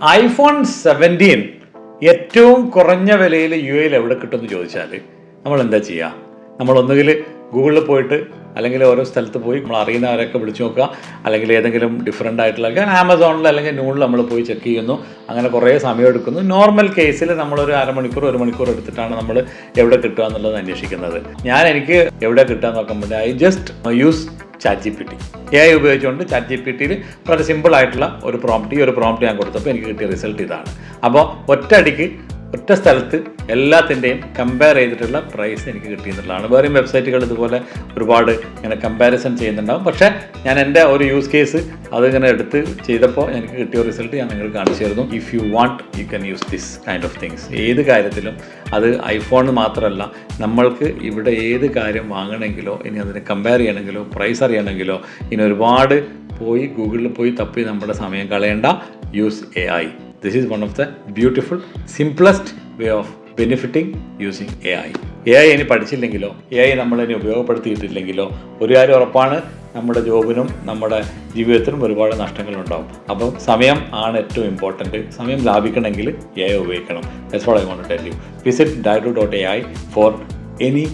iPhone 17 ഏറ്റവും കുറഞ്ഞ വിലയിൽ UAE എവിടെ കിട്ടുമെന്ന് ചോദിച്ചാൽ നമ്മൾ എന്താ ചെയ്യുക? നമ്മൾ ഒന്നുകിൽ ഗൂഗിളിൽ പോയിട്ട് അല്ലെങ്കിൽ ഓരോ സ്ഥലത്ത് പോയി നമ്മൾ അറിയുന്നവരൊക്കെ വിളിച്ചു നോക്കുക, അല്ലെങ്കിൽ ഏതെങ്കിലും ഡിഫറെൻ്റ് ആയിട്ടുള്ള ആമസോണിൽ അല്ലെങ്കിൽ നൂണിൽ നമ്മൾ പോയി ചെക്ക് ചെയ്യുന്നു. അങ്ങനെ കുറേ സമയം എടുക്കുന്നു. നോർമൽ കേസിൽ നമ്മളൊരു അരമണിക്കൂർ 1 മണിക്കൂർ എടുത്തിട്ടാണ് നമ്മൾ എവിടെ കിട്ടുക എന്നുള്ളത് അന്വേഷിക്കുന്നത്. എനിക്ക് എവിടെ കിട്ടുക നോക്കുമ്പോൾ I just use ChatGPT. AI ഉപയോഗിച്ചുകൊണ്ട് ChatGPTയിൽ വളരെ സിമ്പിളായിട്ടുള്ള ഒരു പ്രോംപ്റ്റ് ഞാൻ കൊടുത്തപ്പോൾ എനിക്ക് കിട്ടിയ റിസൾട്ട് ഇതാണ്. അപ്പോൾ ഒറ്റ സ്ഥലത്ത് എല്ലാത്തിൻ്റെയും കമ്പയർ ചെയ്തിട്ടുള്ള പ്രൈസ് എനിക്ക് കിട്ടിയെന്നുള്ളതാണ്. വേറെയും വെബ്സൈറ്റുകൾ ഇതുപോലെ ഒരുപാട് ഇങ്ങനെ കമ്പാരിസൺ ചെയ്യുന്നുണ്ടാകും. പക്ഷേ ഞാൻ എൻ്റെ ഒരു യൂസ് കേസ് അതിങ്ങനെ എടുത്ത് ചെയ്തപ്പോൾ എനിക്ക് കിട്ടിയ റിസൾട്ട് ഞാൻ നിങ്ങൾക്ക് കാണിച്ചു തരുന്നു. If you want you can use this kind of things. ഏത് കാര്യത്തിലും, അത് ഐഫോൺ മാത്രമല്ല, നമ്മൾക്ക് ഇവിടെ ഏത് കാര്യം വാങ്ങണമെങ്കിലോ ഇനി അതിനെ കമ്പയർ ചെയ്യണമെങ്കിലോ പ്രൈസ് അറിയണമെങ്കിലോ ഇനി ഒരുപാട് പോയി ഗൂഗിളിൽ പോയി തപ്പി നമ്മുടെ സമയം കളയേണ്ട. Use AI. This is one of the beautiful, simplest way of benefiting using AI. AI ഇനി പഠിച്ചില്ലെങ്കിലോ AI നമ്മളിനി ഉപയോഗപ്പെടുത്തിയിട്ടില്ലെങ്കിലോ ഒരു കാര്യം ഉറപ്പാണ്, നമ്മുടെ ജോബിനും നമ്മുടെ ജീവിതത്തിനും ഒരുപാട് നഷ്ടങ്ങളുണ്ടാവും. അപ്പം സമയം ആണ് ഏറ്റവും ഇമ്പോർട്ടൻറ്റ്. സമയം ലാഭിക്കണമെങ്കിൽ AI ഉപയോഗിക്കണം. That's what I want to tell you. Visit Dido.ai for any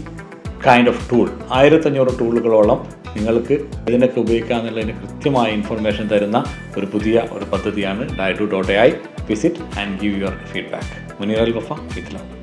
kind of tool. 1500 ടൂളുകളോളം നിങ്ങൾക്ക് ഇതിനൊക്കെ ഉപയോഗിക്കാമെന്നുള്ളതിന് കൃത്യമായ ഇൻഫർമേഷൻ തരുന്ന ഒരു പുതിയ പദ്ധതിയാണ് Dido.ai. Visit and give your feedback. Munir Al Wafa, with love.